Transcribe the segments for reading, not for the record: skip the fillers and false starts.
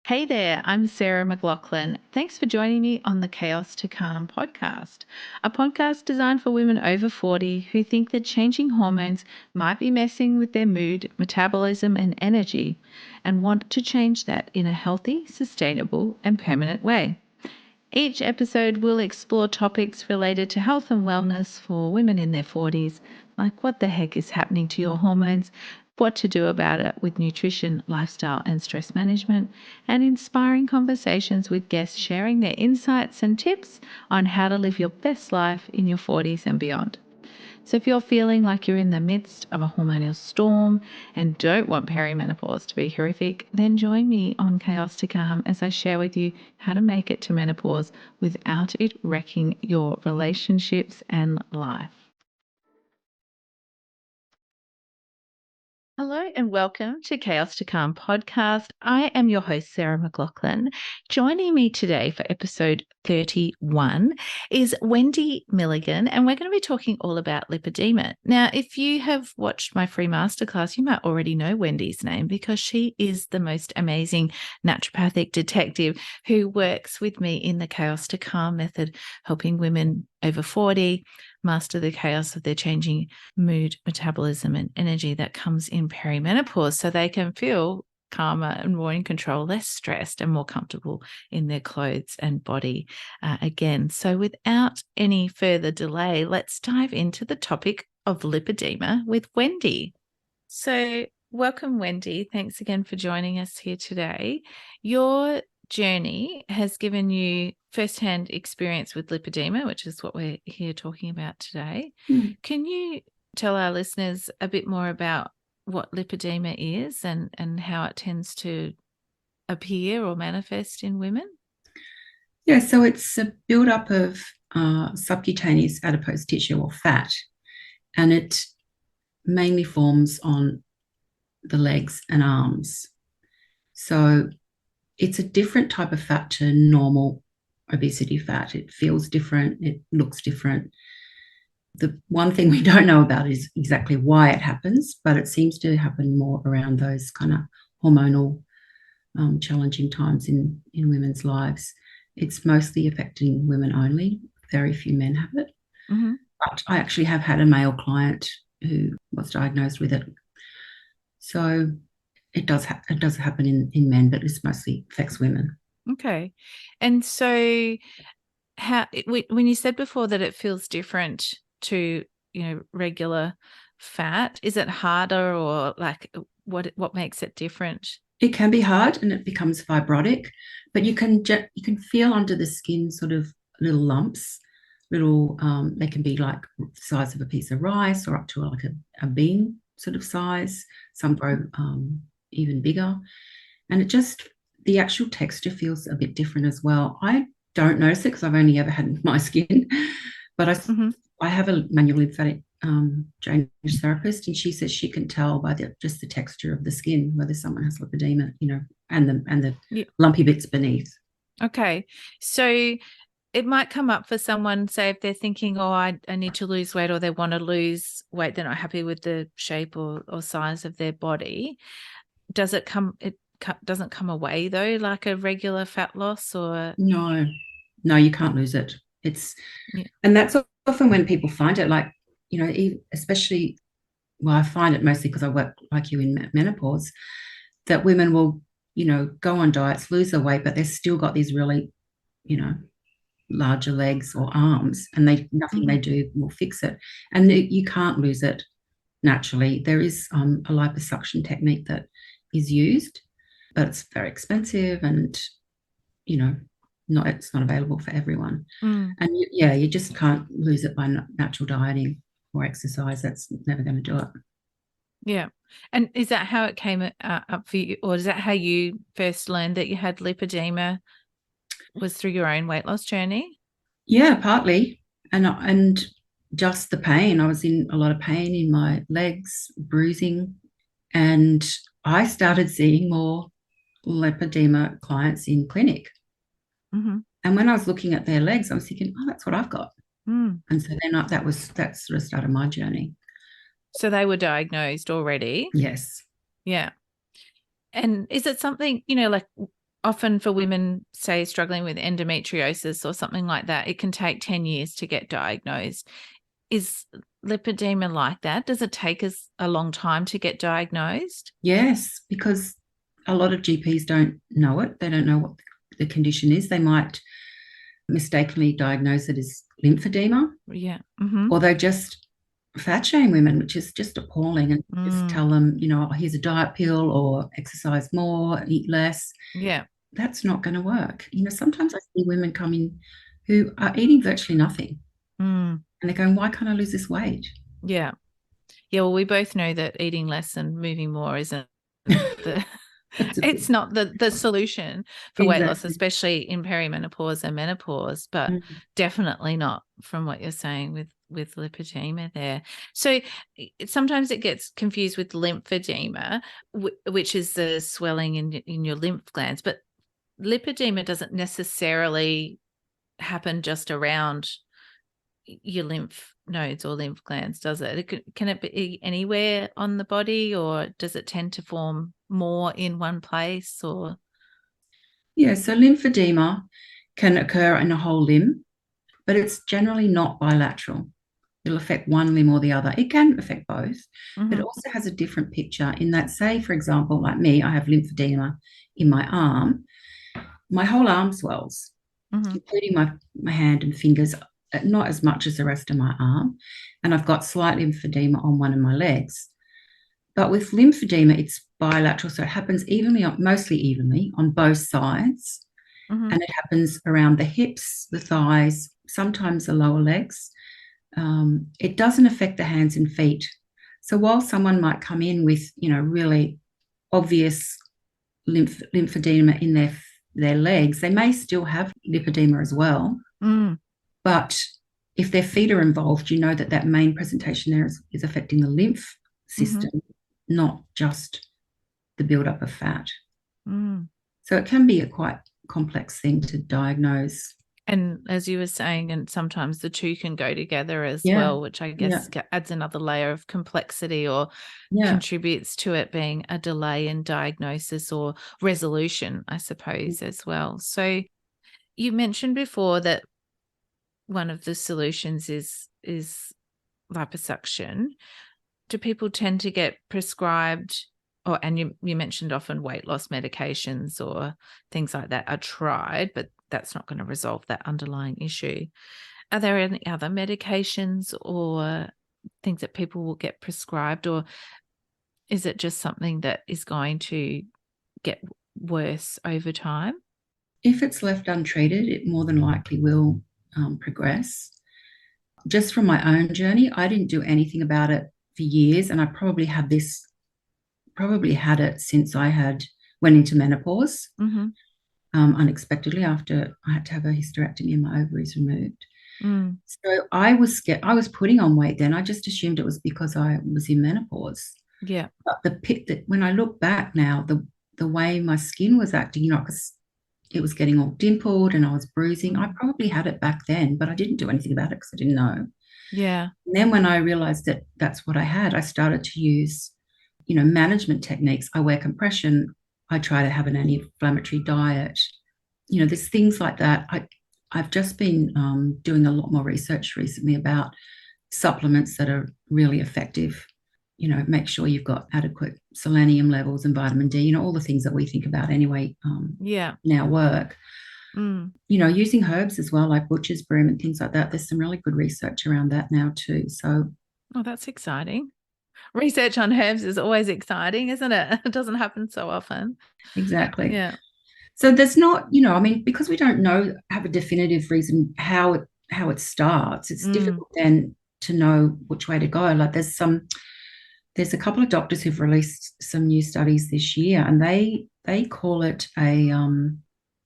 Hey there, I'm Sarah McLaughlin. Thanks for joining me on the Chaos to Calm podcast, a podcast designed for women over 40 who think that changing hormones might be messing with their mood, metabolism, and energy, and want to change that in a healthy, sustainable, and permanent way. Each episode will explore topics related to health and wellness for women in their 40s, like what the heck is happening to your hormones, what to do about it with nutrition, lifestyle, and stress management, and inspiring conversations with guests sharing their insights and tips on how to live your best life in your 40s and beyond. So, if you're feeling like you're in the midst of a hormonal storm and don't want perimenopause to be horrific, then join me on Chaos to Calm as I share with you how to make it to menopause without it wrecking your relationships and life. Hello and welcome to Chaos to Calm podcast. I am your host, Sarah McLaughlin. Joining me today for episode 31 is Wendy Milligan, and we're going to be talking all about lipedema. Now, if you have watched my free masterclass, you might already know Wendy's name because she is the most amazing naturopathic detective who works with me in the Chaos to Calm method, helping women over 40 master the chaos of their changing mood, metabolism, and energy that comes in perimenopause so they can feel calmer and more in control, less stressed, and more comfortable in their clothes and body again. So, without any further delay, let's dive into the topic of lipedema with Wendy. So, welcome, Wendy. Thanks again for joining us here today. Your journey has given you firsthand experience with lipedema, which is what we're here talking about today. Can you tell our listeners a bit more about what lipedema is and how it tends to appear or manifest in women? Yeah, so it's a buildup of subcutaneous adipose tissue or fat, and it mainly forms on the legs and arms. So it's a different type of fat to normal obesity fat. It feels different, it looks different. The one thing we don't know about is exactly why it happens, but it seems to happen more around those kind of hormonal challenging times in women's lives. It's mostly affecting women only. Very few men have it. Mm-hmm. But I actually have had a male client who was diagnosed with it. So it does happen in men, but it mostly affects women. Okay. And so when you said before that it feels different to, regular fat, is it harder or like what makes it different? It can be hard and it becomes fibrotic, but you can feel under the skin sort of little lumps, they can be like the size of a piece of rice or up to like a bean sort of size. Some grow even bigger, and the actual texture feels a bit different as well. I don't notice it because I've only ever had my skin, but I have a manual lymphatic drainage therapist, and she says she can tell by just the texture of the skin whether someone has lipedema, and the lumpy bits beneath. Okay, so it might come up for someone, say, if they're thinking, oh, I need to lose weight, or they want to lose weight, they're not happy with the shape or size of their body. Does it come? It doesn't come away though, like a regular fat loss, or no, you can't lose it. And that's often when people find it, like, especially, well, I find it mostly because I work like you in menopause, that women will, go on diets, lose their weight, but they've still got these really, larger legs or arms, and nothing they do will fix it. And you can't lose it naturally. There is a liposuction technique that is used, but it's very expensive, and it's not available for everyone. And you just can't lose it by natural dieting or exercise. That's never going to do it. Yeah. And is that how it came up for you, or is that how you first learned that you had lipedema, was through your own weight loss journey? Yeah, partly, and just the pain. I was in a lot of pain in my legs, bruising, and I started seeing more lipedema clients in clinic. And when I was looking at their legs, I was thinking, oh, that's what I've got. And so then that sort of started my journey. So they were diagnosed already? Yes. Yeah. And is it something, like often for women, say, struggling with endometriosis or something like that, it can take 10 years to get diagnosed. Is lipedema like that? Does it take us a long time to get diagnosed? Yes, because a lot of GPs don't know it. They don't know what the condition is. They might mistakenly diagnose it as lymphedema, Yeah. Mm-hmm. or they just fat shame women, which is just appalling, and just tell them, oh, here's a diet pill or exercise more, eat less. Yeah. That's not going to work. Sometimes I see women come in who are eating virtually nothing, and they're going, why can't I lose this weight? Yeah. Yeah, well, we both know that eating less and moving more isn't the it's not the solution for weight loss, Exactly. especially in perimenopause and menopause, but definitely not from what you're saying with lipedema there. So sometimes it gets confused with lymphedema, which is the swelling in your lymph glands, but lipedema doesn't necessarily happen just around your lymph nodes or lymph glands, does it? Can it be anywhere on the body, or does it tend to form more in one place? Or Yeah, so lymphedema can occur in a whole limb, but it's generally not bilateral. It'll affect one limb or the other. It can affect both, but it also has a different picture in that, say, for example, like me, I have lymphedema in my arm. My whole arm swells, including my hand and fingers, not as much as the rest of my arm. And I've got slight lymphedema on one of my legs. But with lymphedema, it's bilateral, so it happens evenly, mostly evenly, on both sides. And it happens around the hips, the thighs, sometimes the lower legs. It doesn't affect the hands and feet. So while someone might come in with, really obvious lymphedema in their legs, they may still have lipedema as well. But if their feet are involved, you know that main presentation there is affecting the lymph system, not just the buildup of fat. So it can be a quite complex thing to diagnose. And as you were saying, and sometimes the two can go together as well, which I guess adds another layer of complexity, or contributes to it being a delay in diagnosis or resolution, I suppose, as well. So you mentioned before that one of the solutions is liposuction. Do people tend to get prescribed, and you mentioned often weight loss medications or things like that are tried, but that's not going to resolve that underlying issue. Are there any other medications or things that people will get prescribed, or is it just something that is going to get worse over time? If it's left untreated, it more than likely will progress. Just from my own journey, I didn't do anything about it for years, and I probably had it since I went into menopause. Unexpectedly, after I had to have a hysterectomy and my ovaries removed. So I was putting on weight then. I just assumed it was because I was in menopause. Yeah. But when I look back now, the way my skin was acting, because it was getting all dimpled and I was bruising, I probably had it back then, but I didn't do anything about it because I didn't know. Yeah. And then when I realized that that's what I had, I started to use, management techniques. I wear compression. I try to have an anti-inflammatory diet. There's things like that. I've just been doing a lot more research recently about supplements that are really effective. Make sure you've got adequate selenium levels and vitamin D, all the things that we think about anyway in our work. Using herbs as well, like butcher's broom and things like that. There's some really good research around that now too. So, that's exciting. Research on herbs is always exciting, isn't it? It doesn't happen so often. Exactly. Yeah. So there's not, because we don't have a definitive reason how it starts, it's difficult then to know which way to go. Like there's a couple of doctors who've released some new studies this year, and they call it what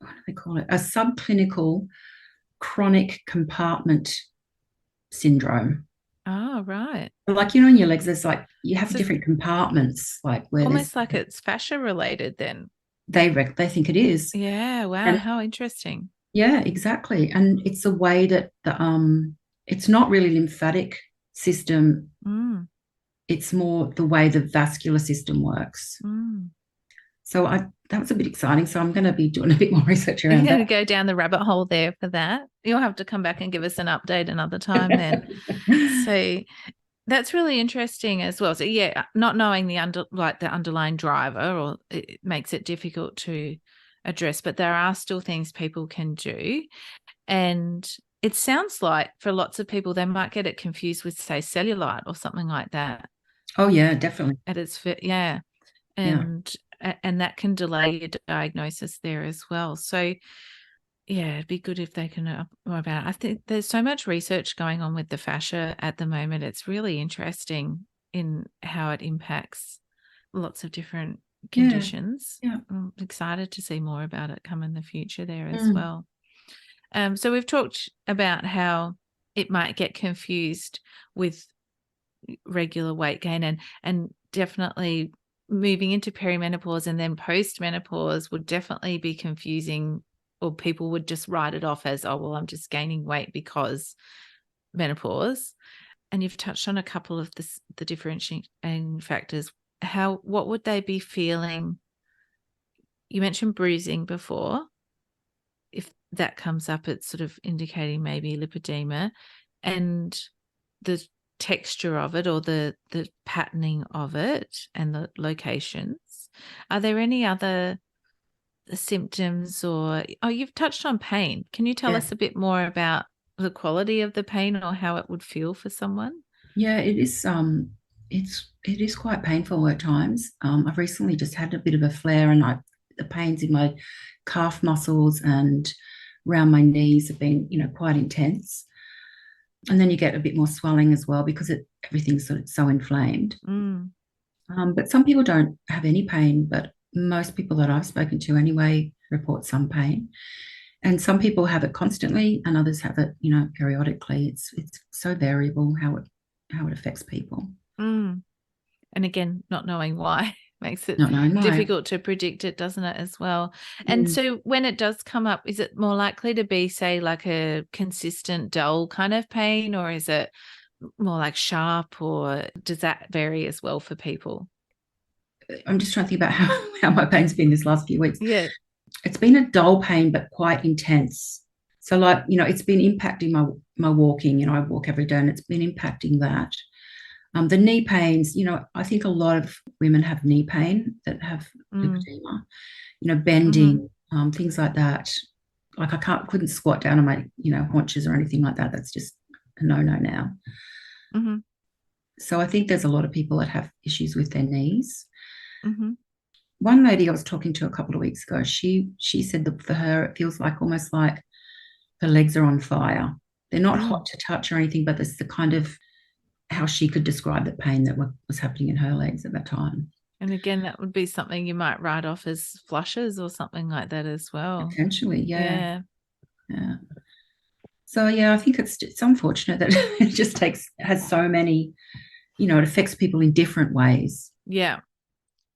do they call it? A subclinical chronic compartment syndrome. Oh, right. Like, in your legs, there's like, you have different compartments, like where almost like it's fascia related then. They think it is. Yeah. Wow. And how interesting. Yeah, exactly. And it's a way that it's not really lymphatic system. It's more the way the vascular system works. So that was a bit exciting. So I'm going to be doing a bit more research You're around going to that. go down the rabbit hole there for that. You'll have to come back and give us an update another time then. So that's really interesting as well. So yeah, not knowing the underlying driver, or it makes it difficult to address, but there are still things people can do. And it sounds like for lots of people, they might get it confused with, say, cellulite or something like that. Oh yeah, definitely. And yeah. And that can delay your diagnosis there as well. So yeah, it'd be good if they can know more about it. I think there's so much research going on with the fascia at the moment. It's really interesting in how it impacts lots of different conditions. Yeah. I'm excited to see more about it come in the future there as Mm. well. So we've talked about how it might get confused with regular weight gain, and definitely moving into perimenopause and then post-menopause would definitely be confusing, or people would just write it off as, oh, well, I'm just gaining weight because menopause. And you've touched on a couple of the differentiating factors. What would they be feeling? You mentioned bruising before. If that comes up, it's sort of indicating maybe lipedema, and the texture of it, or the patterning of it, and the locations. Are there any other symptoms, or you've touched on pain. Can you tell Yeah. us a bit more about the quality of the pain or how it would feel for someone? Yeah, it is. It is quite painful at times. I've recently just had a bit of a flare, and the pains in my calf muscles and around my knees have been, quite intense. And then you get a bit more swelling as well because everything's sort of so inflamed. But some people don't have any pain, but most people that I've spoken to anyway report some pain. And some people have it constantly, and others have it, periodically. It's so variable how it affects people. And again, not knowing why makes it Not knowing why. difficult to predict it, doesn't it, as well? And so when it does come up, is it more likely to be, say, like a consistent dull kind of pain, or is it more like sharp, or does that vary as well for people? I'm just trying to think about how my pain's been this last few weeks. Yeah. It's been a dull pain, but quite intense. So like, it's been impacting my walking. I walk every day, and it's been impacting that. The knee pains, I think a lot of women have knee pain that have lipedema, bending, things like that. Like I couldn't squat down on my, haunches or anything like that. That's just a no-no now. So I think there's a lot of people that have issues with their knees. One lady I was talking to a couple of weeks ago, she said that for her, it feels like almost like her legs are on fire. They're not hot to touch or anything, but there's the kind of how she could describe the pain that was happening in her legs at that time. And again, that would be something you might write off as flushes or something like that as well. Potentially, yeah. So yeah, I think it's unfortunate that it just has so many, it affects people in different ways. Yeah.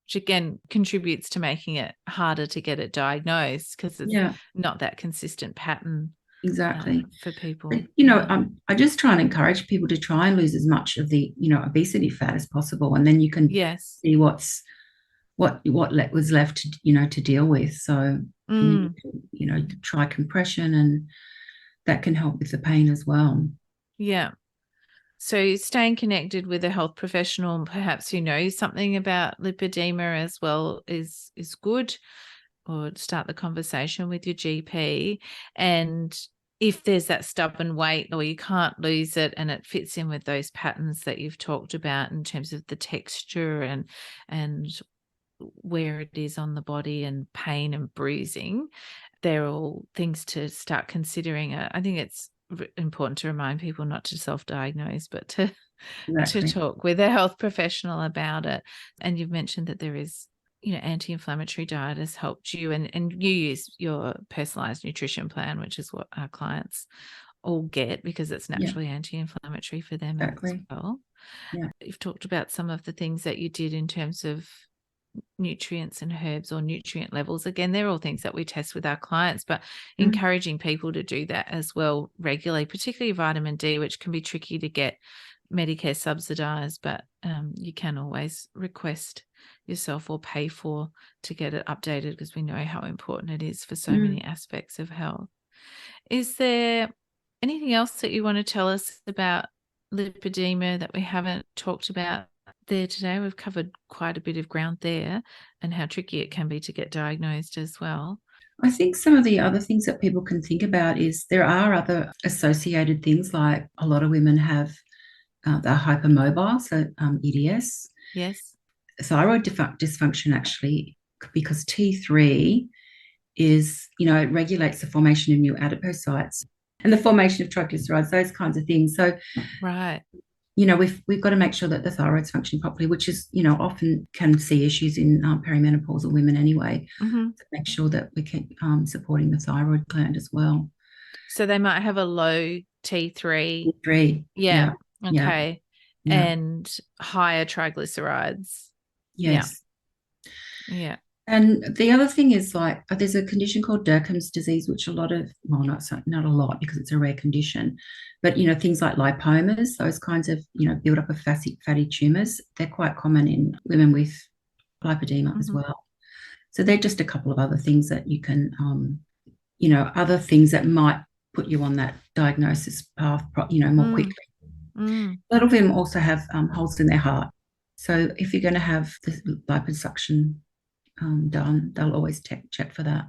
Which again contributes to making it harder to get it diagnosed, because it's not that consistent pattern. Exactly. For people. But, I just try and encourage people to try and lose as much of the, obesity fat as possible. And then you can see what was left to, to deal with. So, try compression, and that can help with the pain as well. Yeah. So staying connected with a health professional, perhaps who knows something about lipedema as well, is good. Or start the conversation with your GP. And if there's that stubborn weight, or you can't lose it, and it fits in with those patterns that you've talked about in terms of the texture and where it is on the body, and pain and bruising, they're all things to start considering. I think it's important to remind people not to self-diagnose, but to talk with a health professional about it. And you've mentioned that there is, anti-inflammatory diet has helped you, and you use your personalized nutrition plan, which is what our clients all get, because it's naturally anti-inflammatory for them as well. Yeah. You've talked about some of the things that you did in terms of nutrients and herbs, or nutrient levels. Again, they're all things that we test with our clients, but encouraging people to do that as well regularly, particularly vitamin D, which can be tricky to get Medicare subsidized, but you can always request yourself or pay for to get it updated, because we know how important it is for so many aspects of health. Is there anything else that you want to tell us about lipedema that we haven't talked about there today? We've covered quite a bit of ground there, and how tricky it can be to get diagnosed as well. I think some of the other things that people can think about is there are other associated things, like a lot of women have they're hypermobile, so EDS. Yes. Thyroid dysfunction, actually, because T3 is, it regulates the formation of new adipocytes and the formation of triglycerides, those kinds of things. So, right. We've got to make sure that the thyroid's functioning properly, which is, often can see issues in perimenopausal women anyway. Mm-hmm. To make sure that we keep supporting the thyroid gland as well. So they might have a low T3. T3. Yeah. Yeah. Okay. Yeah. And higher triglycerides. Yes. Yeah. And the other thing is, like, there's a condition called Durkheim's disease, which not a lot because it's a rare condition, but, things like lipomas, those kinds of, build up of fatty tumors, they're quite common in women with lipedema as well. So they're just a couple of other things that you can, other things that might put you on that diagnosis path, more quickly. A lot of them also have holes in their heart. So if you're going to have the liposuction done, they'll always check for that.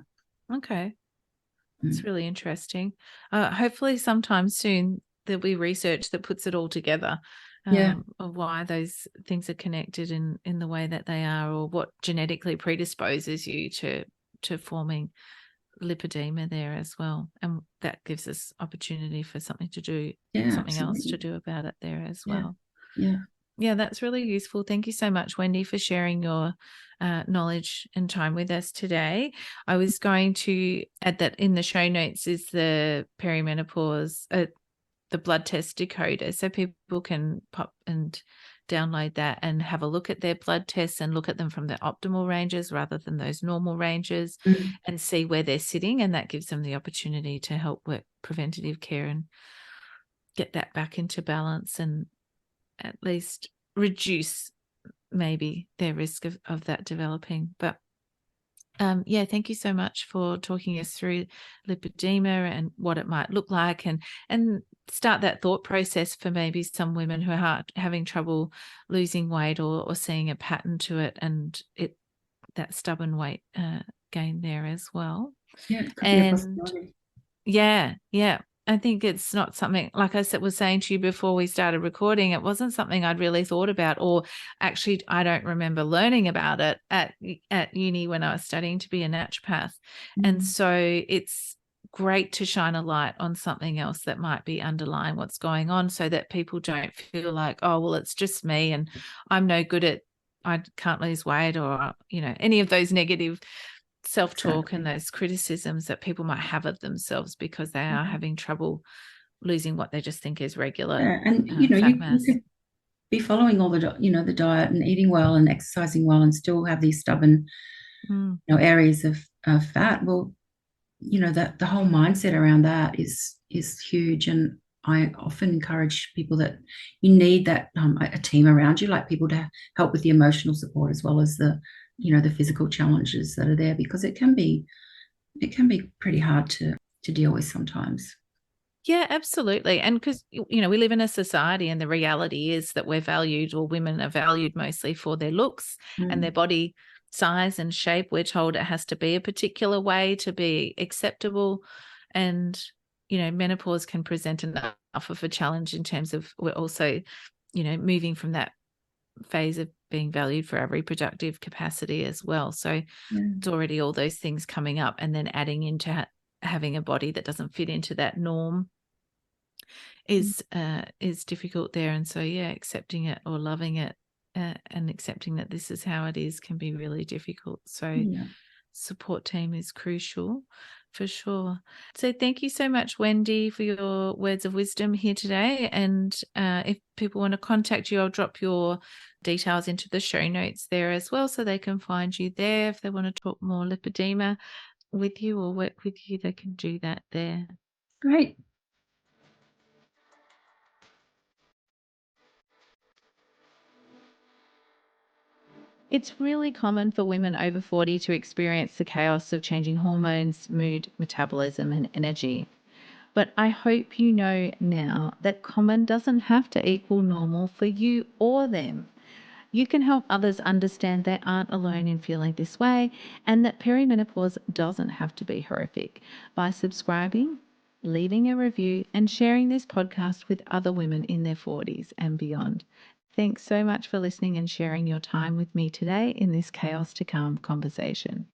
Okay. It's really interesting. Hopefully sometime soon there'll be research that puts it all together, of why those things are connected in the way that they are, or what genetically predisposes you to forming lipedema there as well. And that gives us opportunity for something to do, something else to do about it there as well. Yeah, that's really useful. Thank you so much, Wendy, for sharing your knowledge and time with us today. I was going to add that in the show notes is the perimenopause, the blood test decoder, so people can pop and download that and have a look at their blood tests and look at them from the optimal ranges rather than those normal ranges, and see where they're sitting. And that gives them the opportunity to help with preventative care and get that back into balance, and at least reduce maybe their risk of that developing. But thank you so much for talking us through lipedema and what it might look like, and start that thought process for maybe some women who are having trouble losing weight or seeing a pattern to it, and that stubborn weight gain there as well. Yeah, it could be a possibility. Yeah. I think it's not something, like I was saying to you before we started recording, it wasn't something I'd really thought about, or actually I don't remember learning about it at uni when I was studying to be a naturopath. And so it's great to shine a light on something else that might be underlying what's going on, so that people don't feel like, oh, well, it's just me and I'm no good at, I can't lose weight, or, any of those negative self-talk and those criticisms that people might have of themselves because they are having trouble losing what they just think is regular fat mass. You could be following all the diet and eating well and exercising well and still have these stubborn areas of fat. Well, that the whole mindset around that is huge. And I often encourage people that you need that a team around you, like people to help with the emotional support as well as the physical challenges that are there, because it can be pretty hard to deal with sometimes. Yeah, absolutely. And because, we live in a society, and the reality is that we're valued, or women are valued mostly for their looks and their body size and shape. We're told it has to be a particular way to be acceptable. And, menopause can present enough of a challenge in terms of, we're also, moving from that phase of being valued for our reproductive capacity as well. So it's already all those things coming up, and then adding into having a body that doesn't fit into that norm is difficult there. And so, accepting it or loving it and accepting that this is how it is can be really difficult. So support team is crucial for sure. So thank you so much, Wendy, for your words of wisdom here today. And if people want to contact you, I'll drop your details into the show notes there as well, so they can find you there. If they want to talk more lipedema with you or work with you, they can do that there. Great. It's really common for women over 40 to experience the chaos of changing hormones, mood, metabolism, and energy. But I hope you know now that common doesn't have to equal normal for you or them. You can help others understand they aren't alone in feeling this way and that perimenopause doesn't have to be horrific by subscribing, leaving a review, and sharing this podcast with other women in their 40s and beyond. Thanks so much for listening and sharing your time with me today in this Chaos to Calm conversation.